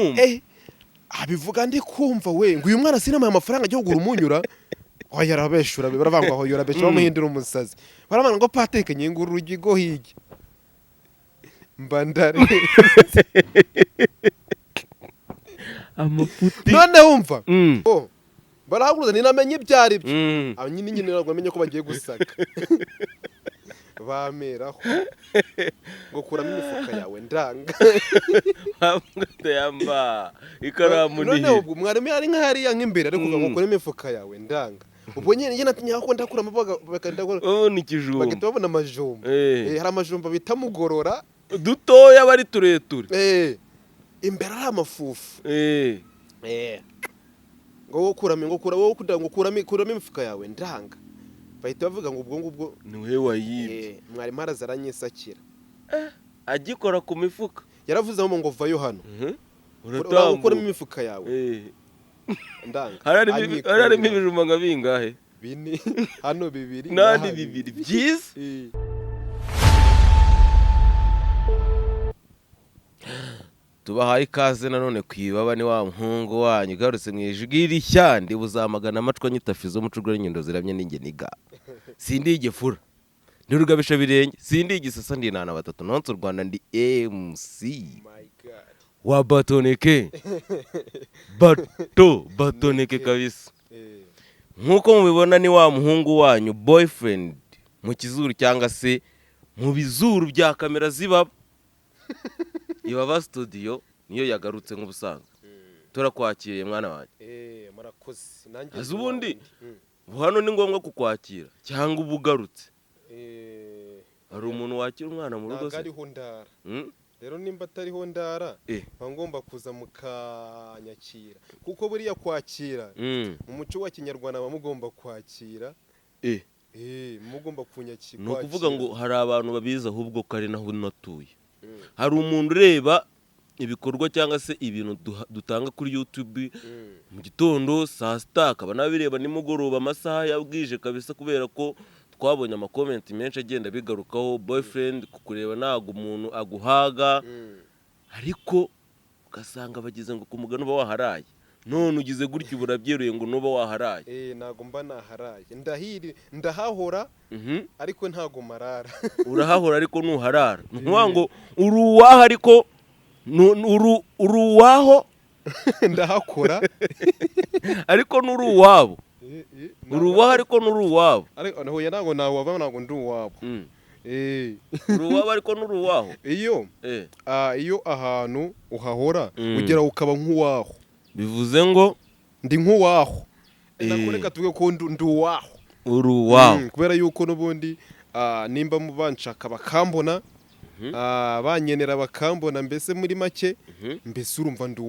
mwumva abivuga ndi kumva we ngo uyu mwana sinamaye amafaranga cyo kugura umunyura oya yarabeshura baravanga aho yorabeshura bamuhindira umusazi baramana ngo Patrick nyingura urugigo higi mbandare amafuti none wumva barahaguruza ninamenye ibyari byo nyine ntabwo namenye ko bagiye gusaka bameraho ngo kuramo imifuka yawe ndanga yamba ikaramu none ubwo mwarimu yari nk'ahariya nk'imbere ariko ngo kuramo imifuka yawe ndanga ubwo nyine natinya ko ndakuramo ni ikijumba bagahita babona amajumba hari amajumba bita mugorora dutoya bari tureture imbere ari amafufu ngo kuramo imifuka yawe ndanga bahita bavuga ngo ubwo ngubwo ni we wayibye mwarimu araza aranyisakira agikora ku mifuka yaravuze ngo vayo hano uratambuka imifuka yawe ndanga harimo ibijumba nka bingahe bine hano bibiri nandi bibiri byiza tubahaye ikaze nanone kwibaba ni wa muhungu wanyu garutse mu ijwi rishya ndi buzamagana amacwa nyitafizo mucugura nyindo ziramye n'ingeniga sindi igefura ndi rugabisha birenge sindi igisasa ndi nana batatu nonse u Rwanda ndi MC wa batoneke batoneke kabisa nkuko mubibona ni wa muhungu wanyu boyfriend mu kizuru cyangwa se mu bizuru bya kamera zibaba Ibaba studio niyo yagarutse nk'ubusanzwe turakwakiriye mwana wanjye murakoze nanjye azubundi hano ni ngombwa kukwakira cyangwa ubugarutse hari umuntu wakira umwana mu rugo se ariho ndara rero nimba atariho ndara ngomba kuza mukanyakira kuko buriya kwakira mu muco wa kinyarwanda bamugomba kwakira mugomba kunyakira ni ukuvuga ngo hari abantu babiza ahubwo ko ari naho unatuye hari umuntu ureba ibikorwa cyangwa se ibintu dutanga kuri YouTube mu gitondo saa sita akaba nabireba nimugoroba amasaha yabwije kabisa kubera ko twabonye amakomenti menshi agenda bigarukaho boyfriend kukureba ntago umuntu aguhaga ariko ugasanga bagize ngo kumugano uba waharaye none ugize gutyo burabyeruye ngo nuba waharaye ntago mba naharaye ndahahora ariko ntago marara urahahora ariko nuharara nkuvuga ngo uruwaho ariko uruwaho ndahakora ariko nuruwabo uruwaho ariko nuruwabo ariko naho ntago nawe ntago ndi uwabo uruwabo ariko nuruwaho iyo ahantu uhahora ugera ukaba nk'uwaho bivuze ngo ndi nk'uwaho nakoreka tuvuge ko ndi uwaho uruwaho kubera yuko n'ubundi nimba mubanshaka bakambona banyenera bakambona mbese muri make mbese urumva ndi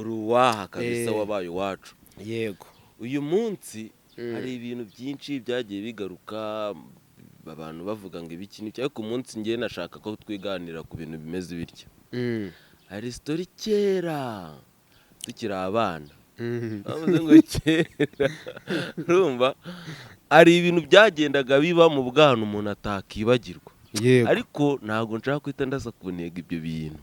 uwaha kabisa wabaye iwacu yego uyu munsi hari ibintu byinshi byagiye bigaruka abantu bavuga ngo ibiki n'icyo ariko umunsi ngiye nashaka ko twiganira ku bintu bimeze bityo hari story kera tukiri abana bavuze ngo kera urumva hari ibintu byagendaga biba mu bwana umuntu atakibagirwa ariko ntabwo nshaka kwita ndasa kunega ibyo bintu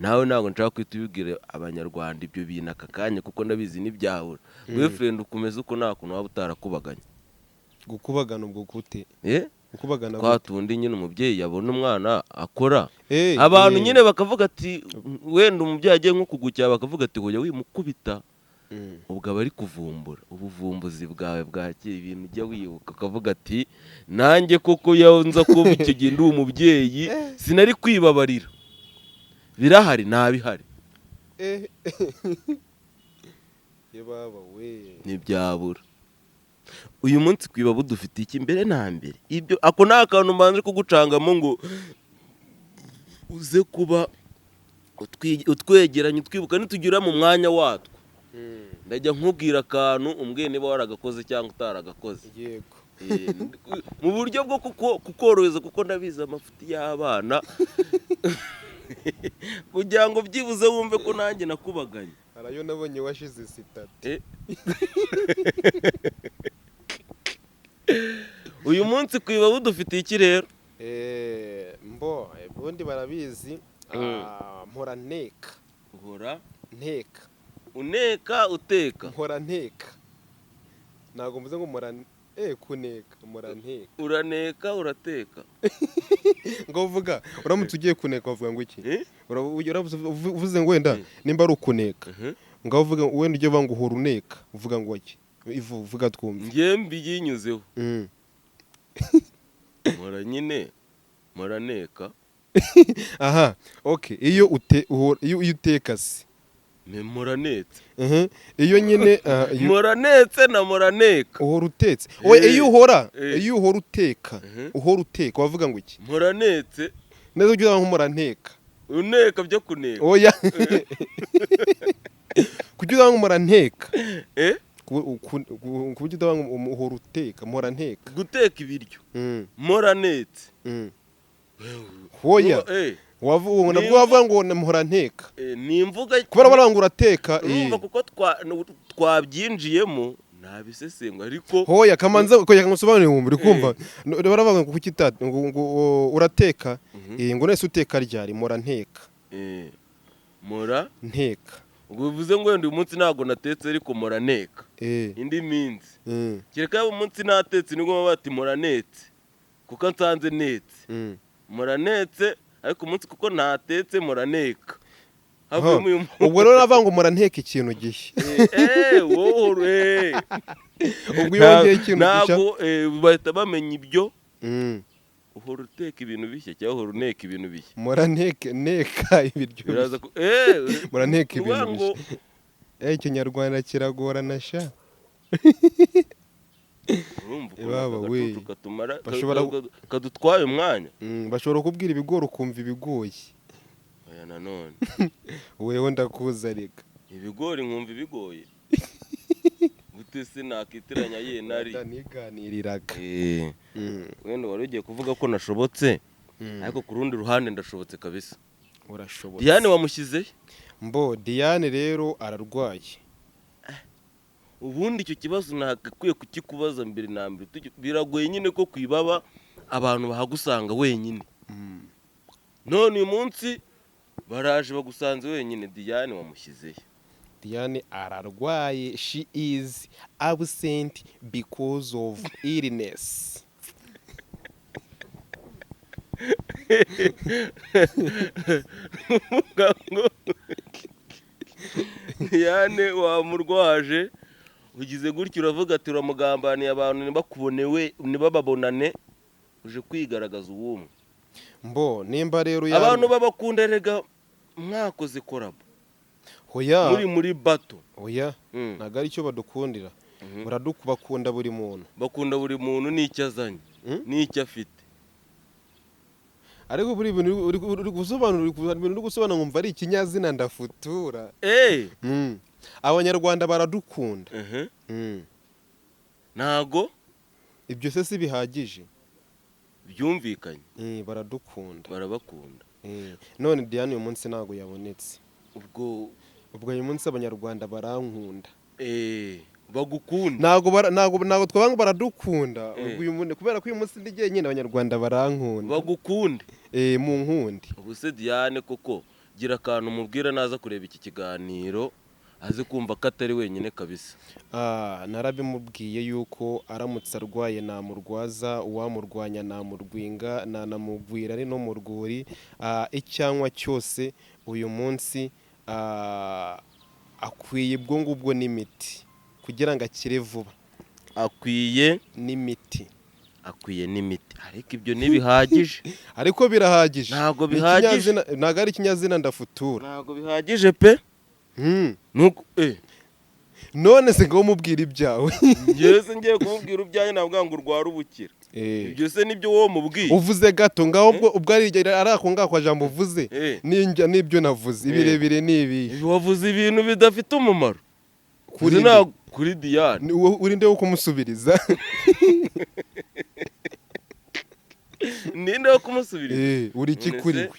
nawe ntabwo nshaka kwita ubibwira abanyarwanda ibyo bintu aka kanya kuko ndabizi n'ibyahura boyfriend ukomeza uko nta kuntu waba utarakubaganya gukubagana ubwo gute gukubagana kwa tundi nyine umubyeyi yabona umwana akora abantu nyine bakavuga ati wenda umubyeyi agiye nko kugukira bakavuga ati hoya wimukubita ubwo aba ari kuvumbura ubuvumbuzi bwawe bwakira ibintu ujya wibuka ukavuga ati nanjye koko nza kuba icyo gihe ndi umubyeyi sinari kwibabarira birahari ntabihari ntibyabura uyu munsi kwibaba dufite iki mbere na mbere ibyo ako nta kantu mbanje kugucangamo ngo uze kuba utwegeranye utwibuka nitugira mu mwanya watwo ndajya nkubwira akantu umbwiye niba waragakoze cyangwa utaragakoze yego mu buryo bwo kukorohereza kuko ndabizi amafuti y'abana kugira ngo byibuze wumve ko nanjye nakubaganye harayo nabonye washize sitati uyu munsi kwibaba dufite iki rero ubundi barabizi mpora neka uhora nteka. uneka uteka. Nkora nteka. Ntabwo mvuze ngo kuneka, mpora nteka. Uraneka urateka. Ngo uvuga uramutse ugiye kuneka wavuga ngo iki? Uvuze ngo wenda nimba ari ukuneka. Ngo uvuga wenda ujye uvuga ngo uhora uneka, uvuga ngo iki? Uvuga twumve. Ngiye mbiyinyuzeho. Mpora nyine mpora neka. Aha, okay. Iyo uteka se mpora netse. Iyo nyine mpora netse na mpora neka. Uhora utetse. Iyo uhora uteka wavuga ngo iki? Mpora netse. Neza ujye uvuga ngo mpora nteka. Uneka byo kuneka. Oya. Kugira ngo mpora nteka. Kuburyo udavuga ngo uhora uteka, mpora nteka. Guteka ibiryo. Mpora netse. Hoya. Nabwo wavuga ngo mpora nteka. Ni imvuga kubera baravuga ngo urateka. Urumva kuko twabyinjiyemo ntabisesengwa ariko hoya kamanza ko yakamusobanurira wumva uri kumva baravuga ngo kukitata ngo urateka ngo nese uteka ryari mpora nteka. Mpora nteka. Ubwo bivuze ngo wenda uyu munsi ntabwo natetse ariko mpora neka. Indi minsi kereka uyu munsi natetse nibwo bati mpora netse kuko nsanze netse. Mpora netse ariko umunsi kuko ntatetse mpora neka. Ubwo rero navuga ngo mpora nteka ikintu gishya. Wowe ubwo yongeye ikintu gishya ntabwo bahita bamenya ibyo. Uhora uteka ibintu bishya cyangwa uhora uneka ibintu bishya. Mpora neka ibiryo biraza mpora nteka ibintu bishya. Ikinyarwanda kiragorana sha. Baba we kadutwaye umwanya. Bashobora kubwira ibigori ukumva ibigoye. Oya nanone. Wewe ndakuza reka. Ibigori nkumva ibigoye. Gute se nakitiranya ye nari. Ndaniganiriraga. Wenda wari ugiye kuvuga ko nashobotse. Ariko ku rundi ruhande ndashobotse kabisa. Urashobotse. Diane wamushyize? Diane rero ararwaye. Ubundi icyo kibazo nagakwiye kukikubaza mbere na mbere. Biragoye nyine ko kwibaba abantu bahagusanga wenyine. None uyu munsi baraje bagusanze wenyine. Diane wamushyize? Diane ararwaye. She is absent because of illness. Diane wamurwaje ugize gutyo uravuga ati uramugambaniye abantu ntibakubonewe ntibababonane uje kwigaragaza uwumwe. Nimba rero abantu babakunda rega mwakoze korabo. Hoya muri bato. Hoya ntago ari cyo badukundira. Bakunda buri muntu. Bakunda buri muntu n'icyo azanye n'icyo afite. Ariko buri bintu uri gusobanura nkumva ari ikinyazina ndafutura. Abanyarwanda baradukunda. Ntago ibyo se si bihagije byumvikanye. Baradukunda barabakunda. None Diane uyu munsi ntago yabonetse. Ubwo uyu munsi abanyarwanda barankunda. Bagukunda. Ntago twabanga baradukunda. Kubera ko uyu munsi ndigiye nyine abanyarwanda barankunda. Bagukunde. Mu nkundi. Ubu se Diane koko gira akantu mubwira naza kureba iki kiganiro aze kumva ko atari wenyine kabisa. Narabimubwiye yuko aramutse arwaye namurwaza, uwamurwanya namurwinga, nanamugwira ari no mu rwuri. Icyanywa cyose uyu munsi akwiye ubwo ngubwo n'imiti kugira ngo akire vuba. Akwiye n'imiti. Ariko ibyo ntibihagije. Ariko birahagije. Ntago bihagije. Ntago ari ikinyazina ndafutura. Ntago bihagije pe. None se ngo mubwira ibyawe. Ngeze ngiye kumubwira ibyaye navuga ngo urwara ubukira. Ibyo se nibyo wowe mubwiye. Uvuze gato ngaho ubwo ari ako ngako kwa jambo uvuze. Nibyo navuze ibirebire nibi. Wavuze ibintu bidafite umumaro. Kuri Diane. Uri nde wo kumusubiriza. Ninde wo kumusubiriza? Uri iki kuri we?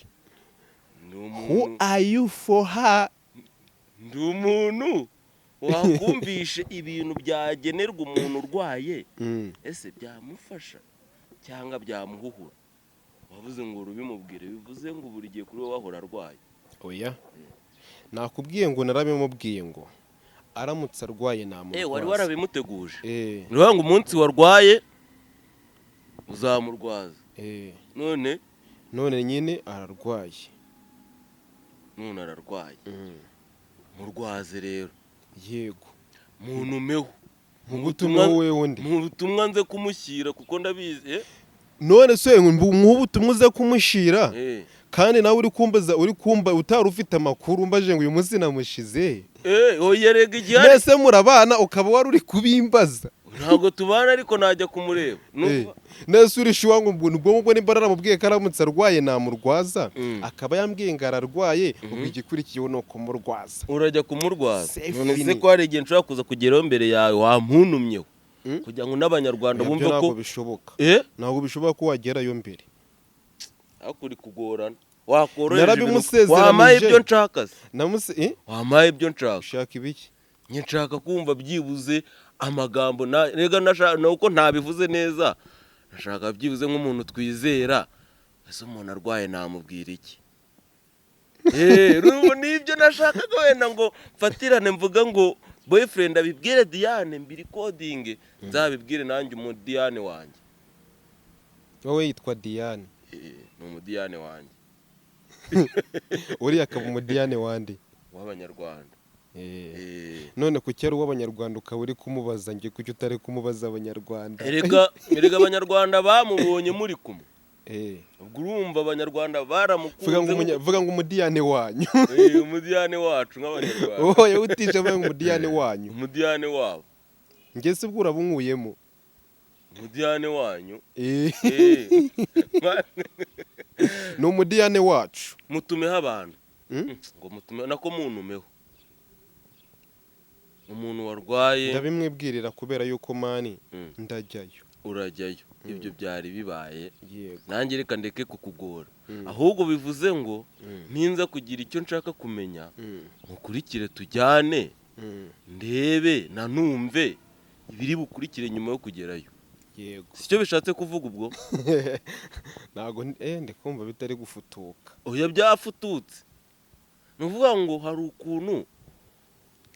Who are you for her? Ndi umuntu wakumvishe ibintu byagenerwa umuntu urwaye. Ese byamufasha cyangwa byamuhuhura? Wavuze ngo urubimubwire bivuze ngo buri gihe kuri wowe wahora arwaye. Oya. nakubwiye ngo narabimubwiye ngo aramutse arwaye namurwaza. wari warabimuteguje. Ni ngo umunsi warwaye uzamurwaza. None nyine ararwaye. None ararwaye. Murwaze rero. Yego. Muntumeho. Mu butumwa nze kumushyira kuko ndabizi. None se nk'ubutumwa uze kumushyira kandi nawe uri kumva utari ufite amakuru mbaje ngo uyu munsi namushize. Oyerega igihari. Nese murabana ukaba wari uri kubimbaza. Ntabwo tubana ariko najya kumureba. Nese uri shuwa ngo ubwo nimba naramubwiye ko aramutse arwaye namurwaza akaba yambwiye ngo ararwaye ubwo igikurikiyeho no kumurwaza. Urajya kumurwaza. None se ko hari igihe nshobora kuza kugeraho imbere yawe wampunumyeho kugira ngo n'abanyarwanda bumve ko ntabwo bishoboka. Ntabwo bishoboka ko wagerayo mbere. Akuri kugorana. Wakoroheje wamaye ibyo nshaka se. Wamaye ibyo nshaka. Ushaka ibiki? Nshaka kumva byibuze amagambo rega nuko ntabivuze neza. Nashaka byibuze nk'umuntu twizera. Ese umuntu arwaye namubwira iki? Rubu nibyo nashakaga wenda ngo mfatirane mvuga ngo boyfriend abibwire Diane mbiri coding nzabibwire nanjye Diane wanjye. Wowe yitwa Diane. Ni umudiyane wanjye. Uri akaba umudiyane wandi w'abanyarwanda. None ku cyaro w'abanyarwanda ukaba uri kumubaza nge kuki utari kumubaza abanyarwanda. Erega abanyarwanda bamubonye muri kumwe. Ubwo urumva abanyarwanda baramukunze. Vuga ngo umudiyane wanyu. Umudiyane wacu nk'abanyarwanda. Oya utije vuga ngo umudiyane wanyu. Umudiyane wabo. Nge se ubwo urabunkuyemo. Umudiyane wanyu. Ni umudiyane wacu. Mutumeho abantu. Ngo mutume nako muntumeho. Umuntu warwaye ndabimwibwirira kubera yuko mani ndajyayo. Urajyayo. Ibyo byari bibaye. Nanjye reka ndeke kukugora. Ahubwo bivuze ngo ninza kugira icyo nshaka kumenya mukurikire tujyane ndebe nanumve ibiri bukurikire nyuma yo kugerayo. Yego. Sicyo bishatse kuvuga ubwo? Nago ndikumva bitari gufutuka. Oya byafututse. Nuvuga ngo hari ukuntu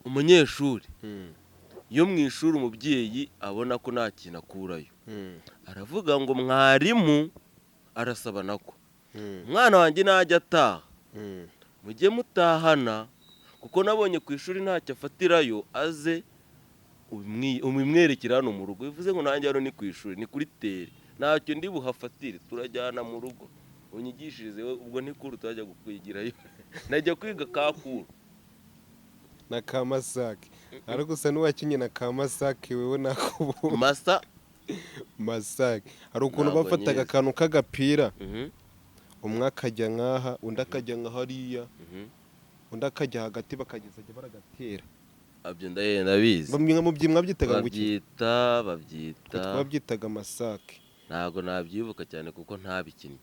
umunyeshuri iyo mu ishuri umubyeyi abona ko nta kintu akurayo. Aravuga ngo mwarimu arasaba nako. Umwana wanjye najya ataha. Mujye mutahana kuko nabonye ku ishuri ntacyo afatirayo aze umimwerekera hano mu rugo. Bivuze ngo nanjye hano ni ku ishuri ni kuri tere. Ntacyo ndi buhafatire turajyana mu rugo. Unyigishirize ubwo ntikuru turajya gukwigirayo. Najya kwiga kakuru. Na Kamasake. Ariko usa n'uwakinye na Kamasake wewe nakubu. Masake. Hari ukuntu bafataga akantu k'agapira. Umwe akajya nkaha undi akajya nka hariya. Undi akajya hagati bakageza baragatera. Abyo ndabizi. Mwabyitaga ngo iki? Babyita. Twabyitaga Masake. Ntago nabyibuka cyane kuko ntabikinnye.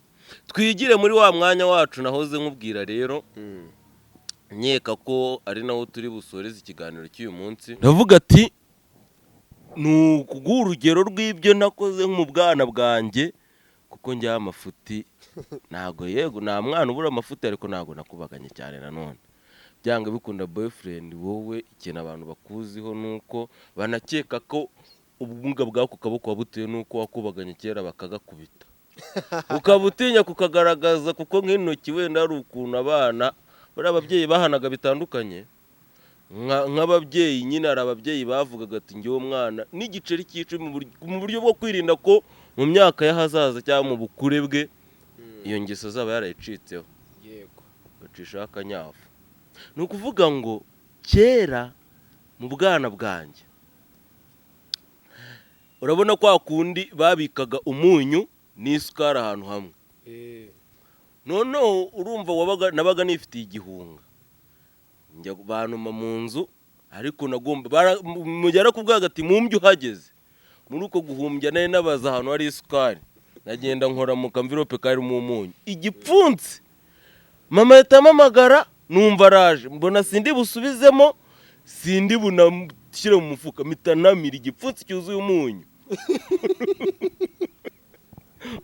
Twigire muri wa mwanya wacu nahoze nkubwira rero. Nkeka ko ari naho turi busoreze ikiganiro cy'uyu munsi. Ndavuga ati nukuguha urugero rw'ibyo nakoze mu bwana bwanjye kuko njya amafuti ntago yego nta mwana ubura amafuti ariko ntago nakubaganye cyane nanone. Byanga bikunda boyfriend wowe ikintu abantu bakuziho nuko banakeka ko ubumuga bwako kaboko wabutuye nuko wakubaganye kera bakagakubita. Ukabutinya kukagaragaza kuko nk'intoki wenda ari ukuntu abana bari ababyeyi bahanaga bitandukanye. Nk'ababyeyi nyine ari ababyeyi bavugaga ati ngiye umwana n'igiceri cy'icumi mu buryo bwo kwirinda ko mu myaka y'ahazaza cyangwa mu bukure bwe iyo ngeso zaba yarayicitseho. Yego. Bacishaho akanyafu. Ni ukuvuga ngo kera mu bwana bwanjye urabona kwa kundi babikaga umunyu n'isukari ahantu hamwe. Noneho urumva nabaga nifitiye igihunga. Njya bantuma mu nzu ariko nagomba mugera kubwaga ati mumbye uhageze. Muri uko guhumbya nari nabaza ahantu hari isukari. Nagenda nkora mu kamvirope kari mu munyu. Igipfunsi. Mama yatamamagara numva araje. Mbona sindi busubizemo sindi bunashyire mu mufuka mitanamira igipfunsi cyuzuye umunyu.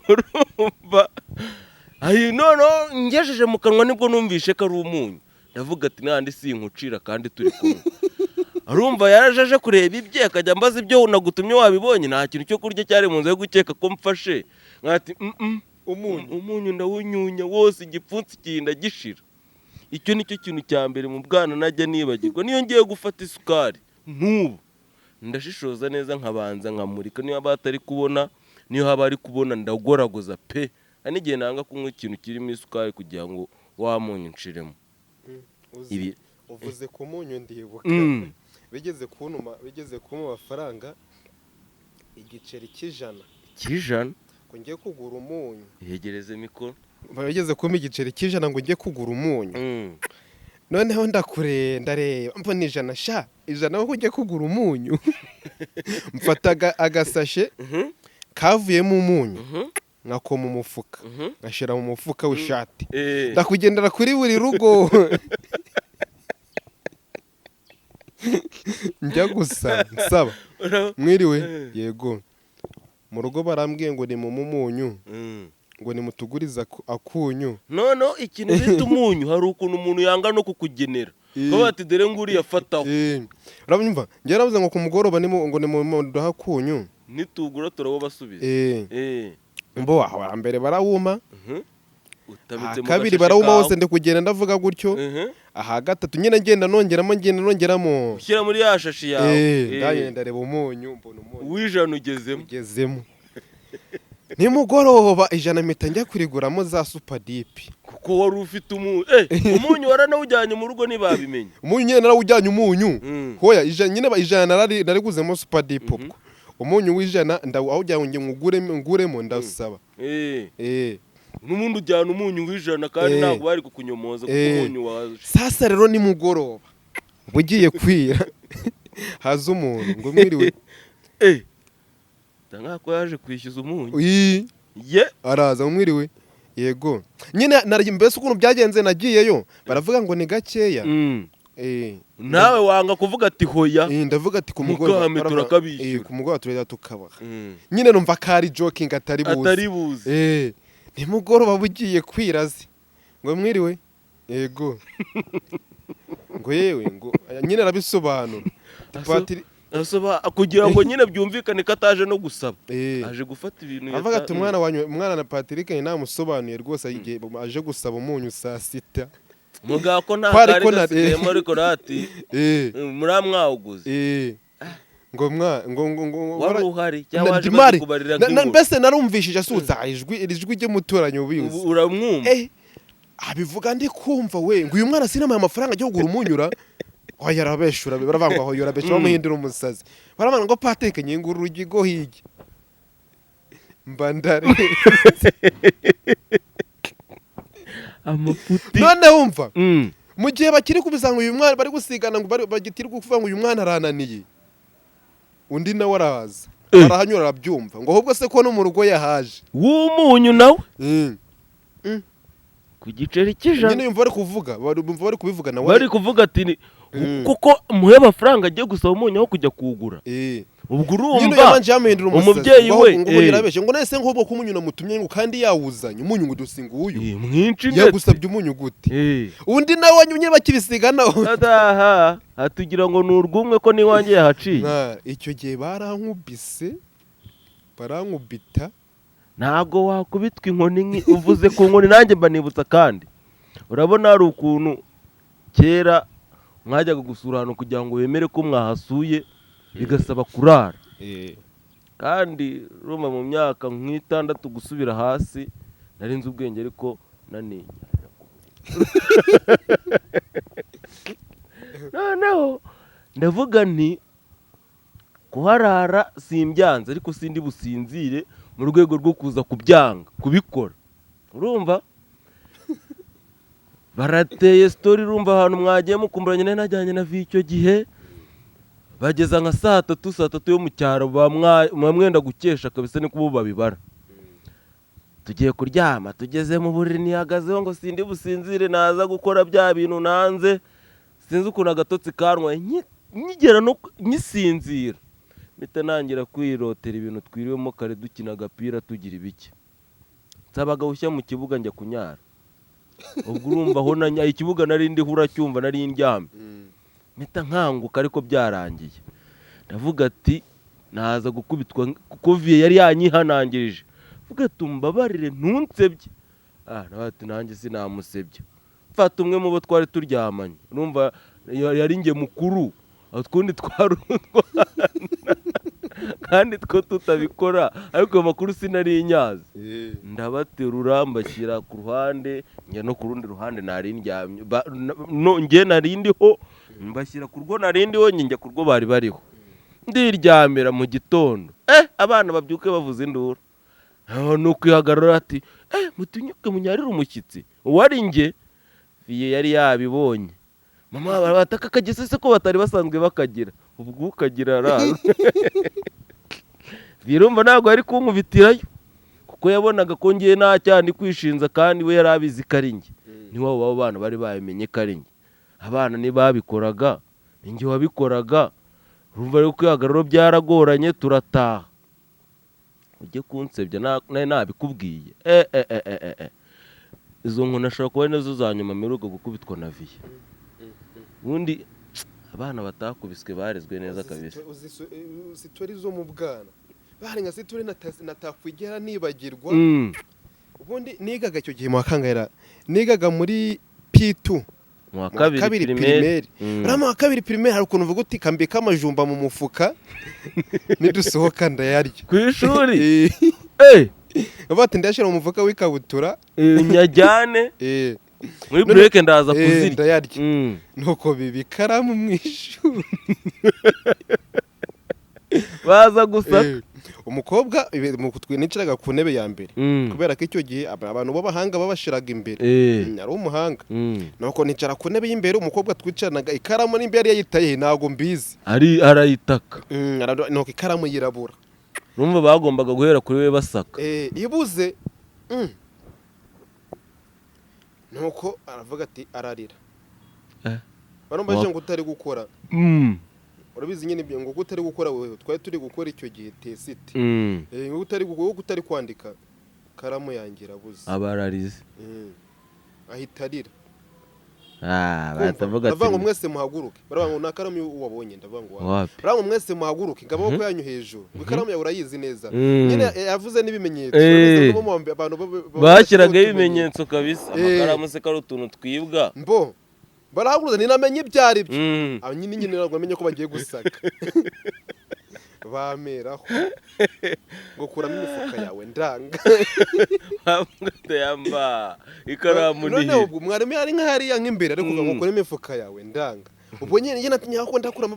Urumva ngejeje mu kanwa nibwo numvishe ko ari umunyu. ndavuga ati nandi sinkucira kandi turi kumwe. Arumva yarajaje kureba ibye akajya mbaza ibyo unagutumye wabibonye, nta kintu cyo kurya cyari mu nzu yo gukeka ko mfashe. Nkati umunyu ndawunyunya wose igipfunsi kinda gishira. Icyo nicyo kintu cya mbere mu bwana najya nibagirwa. Niyo ngiye gufata isukari ntubu ndashishoza neza nkabanza nkamurika, niyo batari kubona, niyo haba ari kubona ndagoragoza pe. Anigiye nanga kunywa ikintu kirimo isukari kugira ngo wamunyu nshiremo. Ibi uvuze ku munyu ndibuka bigeze kuma amafaranga igiceri cy'ijana ngo ngiye kugura umunyu. Yegereze mikoro. Bigeze kuma igiceri cy'ijana ngo ngiye kugura umunyu. Noneho ndareba mbona ijana aho ngiye kugura umunyu. Mfata agasashe kavuyemo umunyu nkakoma umufuka ngashira mu mufuka w'ishati ndakugendera kuri buri rugo njya gusa nsaba mwiriwe yego mu rugo barambwiye ngo ni mu munyu ngo ni mutuguriza akunyu. No ikintu bita umunyu hari ukuntu umuntu yanga no kukugenera ko bati dore nguri yafataho. Urabumva ngiye navuze ngo ku mugoroba ngo ni mu duha akunyu nitugura turabo basubiza. Mbo aho mbere barawuma utabitse mu kabiri barawuma hose ndi kugenda ndavuga gutyo. Aha gatatu nyine ngenda nongeramo ushyira muri ya shashi yawe. Ndagenda reba umunyu mbona umunyu w'ijana ugezemo. Nimugoroba ijana mpita njya kuriguramo za super deep kuko wari ufite umunyu waranawujyanye mu rugo ntibabimenye. Umunyu nyine narawujyanye umunyu hoya ijana nariguzemo super deep ubwo umunyu w'ijana ndawujyanye nguremo ndasaba. N'umuntu ujyana umunyu w'ijana kandi ntabwo bari kukunyomoza kuko umunyu waje. Sasa rero ni mugoroba bugiye kwira haza umuntu ngo mwiriwe Tangako yaje kwishyuza umunyu. Araza mwiriwe yego nyine mbese ukuntu byagenze nagiyeyo baravuga ngo ni gakeya. Nawe wanga kuvuga ati hoya. Ndavuga ati ku mugoroba turakabishyura. Ku mugoroba tureda tukabaha. Nyine numva kari joking atari buze. Nimugoroba bugiye kwiraze ngo mwiriwe yego ngo yewe ngo nyine arabisobanura kugira ngo nyine byumvikane ko ataje no gusaba. Aje gufata ibintu avuga ati umwana na Patrick namusobanuye rwose aje gusaba umunyu saa 6 muga ko nta kari gasigayemo ariko rati muramwawuguze ngo wari uhari cyangwa waje kubarira nk'inkuru. Mbese narumvishije asuza ijwi ry'umuturanyi ubizi uramwumva abivuga ndi kumva we ngo uyu mwana sinamaye amafaranga ajya kugura umunyura. Oya yarabeshura baravanga aho yorabesha bamuhindura umusazi baramana ngo Patrick nyinguru rugigo higi mbandare amafuti. None wumva mu gihe bakiri kubisanga uyu mwana bari gusigana ngo bagitiri kuvuga ngo uyu mwana arananiye undi nawe araza arahanyura arabyumva ngo ahubwo se ko no mu rugo yahaje w'umunyu nawe ku giceri cy'ijana. Nyine yumva bari kuvuga bari kubivuga nawe bari kuvuga ati kuko muhe amafaranga agiye gusaba umunyu aho kujya kuwugura. Ubwo urumva umubyeyi we ngo yarabeshe ngo nese nk'ubwo kumunyu namutumye ngo kandi yawuzanye umunyu ngo dusinga uyu mwinshi yagusabye umunyu gute undi nawe nyine bakibisiganaho atugira ngo nurwumwe ko niwanjye yahaciye. Icyo gihe barankubita ntago wakubitwa inkoni uvuze ku nkoni nanjye mba nibutsa. Kandi urabona hari ukuntu kera mwajyaga gusura ahantu kugira ngo wemere ko mwahasuye bigasaba kurara. Kandi ruma mu myaka nk'itandatu gusubira hasi nari nzi ubwenge ariko naniye. Noneho ndavuga nti kuharara simbyanze ariko sindi businzire mu rwego rwo kuza kubyanga kubikora. Urumva barateye story rumva ahantu mwagiye mukumburanye najyanye na icyo gihe bageza nka saa 3 yo mu cyaro mwenda gukesha kabisa ni kubo babibara. Tugiye kuryama tugeze mu buriri nihagazeho ngo sindi businzire naza gukora bya bintu nanze sinzi ukuntu agatotsi kanwa nyigera no nyisinzira mpita nangira kwirotera ibintu twiriwemo kare dukina agapira tugira ibiki. Nsabaga ushya mu kibuga njya kunyara ubwo urumva aho ikibuga nari ndi uracyumva nari ndyamye mpita nkanguka ariko byarangiye ndavuga ati naza gukubitwa kuko viye yari yanyihanangirije vuga ati umbabarire ntunsebye nawe ati nanjye sinamusebye mfata umwe mu bo twari turyamanye urumva yari nge mukuru utwundi twarutwa kandi two tutabikora ariko ayo makuru sinari inyazi ndabaterura mbashyira ku ruhande njya no ku rundi ruhande nari ndyamye nge nari ndiho mbashyira ku rwo nari ndiho njya ku rwo bari bariho ndiryamira mu gitondo abana babyuke bavuza induru ni ukwihagarara ati mutinyuke munyarire umushyitsi uwari nge viye yari yabibonye mama bataka akagese ko batari basanzwe bakagira ubwo ukagira raro birumva ntabwo yari kunkubitirayo kuko yabonaga ko ngiye nta cyandi kwishinza kandi we yari abizi ko ari nge niwabo abo bana bari babimenye ko ari nge abana ntibabikoraga ninjye wabikoraga urumva rero kwihagararo byaragoranye turataha ujye kunsebya nari nabikubwiye izo nkuna ashobora kuba nazo za nyuma mperuka gukubitwa na viye ubundi abana batakubiswe barezwe neza kabisa sitori zo mu bwana bari nka sitori natakwigera nibagirwa ubundi nigaga icyo gihe mu wakangahera nigaga muri P2 mu wa kabiri primaire mu wa kabiri primaire hari ukuntu uvuga uti kambika amajumba mu mufuka nidusohoka ndayarya ku ishuri bati ndashira mu mufuka w'ikabutura nyajyane muri break ndaza kuzirya ndayarya nuko bibikaramu mu ishuri baza gusa umukobwa nicaraga ku ntebe ya mbere kubera ko icyo gihe abantu b'abahanga babashiraga imbere ari umuhanga nuko nicara ku ntebe y'imbere umukobwa twicaranaga ikaramu n'imbere yayitaye ntago mbizi arayitaka nuko ikaramu yirabura urumva bagombaga guhera kuri we basaka ibuze nuko aravuga ati ararira barumbaje ngo utari gukora urabizi nyine ibyo ngo utari gukora wewe twari turi gukora icyo gihe tesite ngo utari kwandika karamu yangira buze abararize ahita arira batavuga ati ndavuga mwese muhaguruke baravuga ngo nakaramu wabonye ndavuga ngo baravuga mwese muhaguruke ngaboko yanyu hejuru ikaramu yawe urayizi neza nyine yavuze n'ibimenyetso abantu bashyiraga ibimenyetso kabisa amakaramu se kari utuntu twibwa mbo barahaguruza ninamenye ibyari byo nyine ntabwo amenye ko bagiye gusaka bameraho ngo kuramo imifuka yawe ndanga yamba ikaramu ni none ubwo mwarimu yari nk'ahariya nk'imbere ariko ngo kuramo imifuka yawe ndanga ubwo nyine natinya ko ndakuramo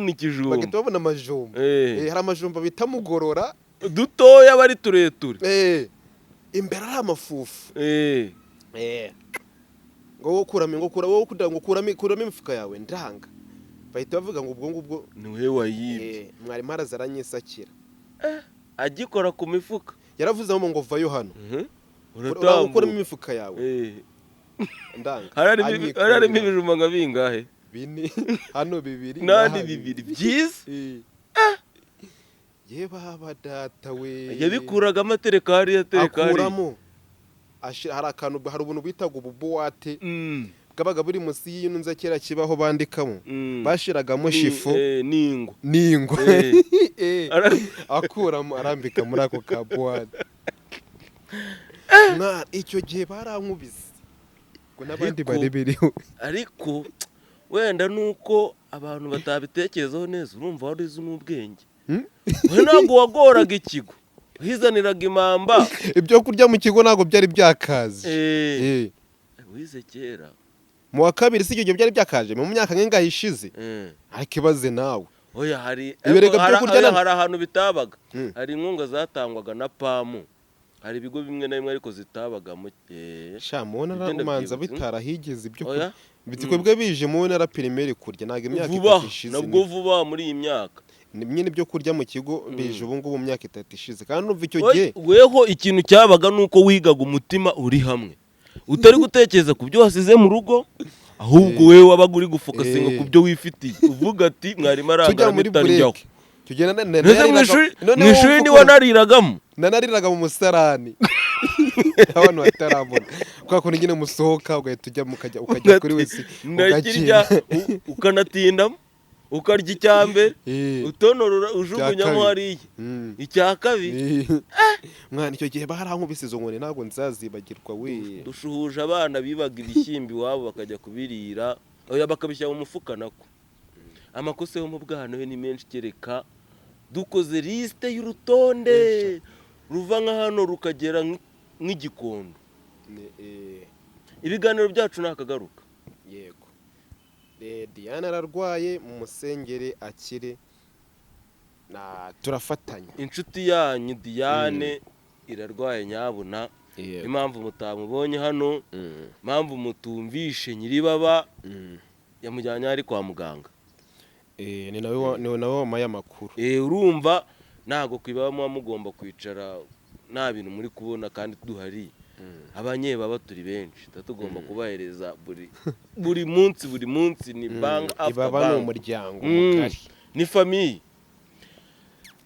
ni ikijumba bagahita babona amajumba hari amajumba bita mugorora dutoya bari tureture imbere ari amafufu ngo kuramo imifuka yawe ndanga bahita bavuga ngo ubwo ngubwo ni we wayibye mwarimu araza aranyisakira agikora ku mifuka yaravuze ngo vayo hano ukuramo imifuka yawe ndanga harimo ibijumba nka bingahe bine hano bibiri nandi bibiri byiza ye baba data we yabikuraga amatereka hariya akuramo hari ubuntu bitaga ububuwate bwabaga buri munsi y'inzu kera kibaho bandikamo bashiragamo shifu n'ingo akuramo arambika muri ako kabuwate icyo gihe barankubise ngo n'abandi bari biriho ariko wenda nuko abantu batabitekerezaho neza urumva wari uzi n'ubwenge we ntabwo wagoraga ikigo wizaniraga impamba ibyo kurya mu kigo ntabwo byari byakaze wize kera mu wa kabiri si icyo gihe byari byakaje mu myaka nk'ingahe ishize ariko ibaze nawe oya hari ahantu bitabaga hari inkunga zatangwaga na pamu hari ibigo bimwe na bimwe ariko zitabaga mu mubona aramanza bitarahigeze ibyo bitwebwe bije mubona ara primaire kurya ntabwo imyaka itatu ishize nabwo vuba muri iyi myaka nyine ibyo kurya mu kigo bije ubu ngubu mu myaka itatu ishize kandi numva icyo gihe weho ikintu cyabaga nuko wigaga umutima uri hamwe utari gutekereza ku byo wasize mu rugo ahubwo wewe wabaga uri gufokasinga ku byo wifitiye uvuga ati mwarimu arangara mitaryaho mu ishuri niwe nariragamo nanariraga mu musarani abantu batarabona kwa kuntu nyine musohoka ugahita ujya ukajya kuri wese ndakirya ukanatindamo ukarya icyambere utonora ujugunyamo hariya icya kabiri mwana icyo gihe barankubise izo nkoni ntabwo nzazibagirwa we dushuhuje abana bibaga ibishyimbo iwabo bakajya kubirira oya bakabishyira mu mufuka nako amakosa yo mu bwana we ni menshi kereka dukoze liste y'urutonde ruva nka hano rukagera nk'igikondo ibiganiro byacu nakagaruka yego Diane ararwaye mu musengere akire turafatanya inshuti yanyu Diane irarwaye nyabuna impamvu mutamubonye hano impamvu mutumvishe nyiribaba yamujyanye ari kwa muganga ni nawe wamaye amakuru urumva ntago kwibamo mugomba kwicara nta bintu muri kubona kandi duhari abanyebaba turi benshi tugomba kubahereza buri munsi ni bang after ibaba bang ni umuryango mugari ni famille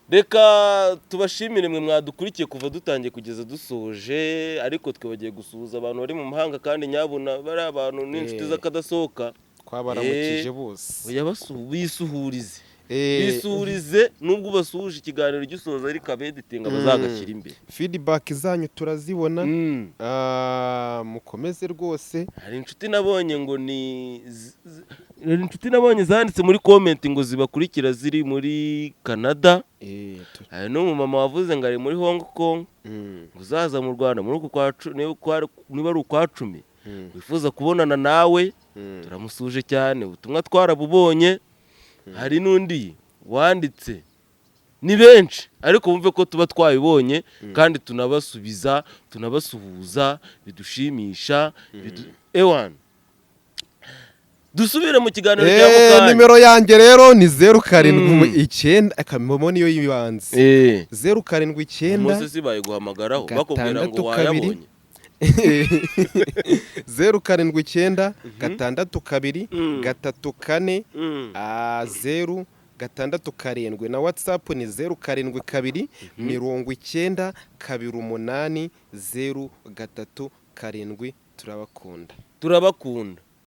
reka tubashimire mwe mwadukurikiye kuva dutangiye kugeza dusoje ariko twabagiye gusuhuza abantu bari mu mahanga kandi nyabuna bari abantu n'inshuti z'akadasohoka twabaramukije bose oya bisuhurize bisuhurize nubwo basuhuje ikiganiro gisoza ariko abeditinga bazagashyira imbere feedback zanyu turazibona mukomeze rwose hari inshuti nabonye ngo inshuti nabonye zanditse muri comment ngo zibakurikira ziri muri Canada hari n'umumama wavuze ngo ari muri Hong Kong ngo uzaza mu Rwanda muri uku niba ari ukwa 10 wifuza kubonana nawe turamusuje cyane ubutumwa twarabubonye hari n'undi wanditse ni benshi ariko bumve ko tuba twabibonye kandi tunabasubiza tunabasuhuza bidushimisha ewan dusubire mu kiganiro cya mukanya nimero yanjye rero ni 079 akamemo niyo yibanze 079 Mose sibaye guhamagaraho bakubwira ngo wayabonye 079 62 34 0 6 na WhatsApp ni 072 90 28 0 3 7 turabakunda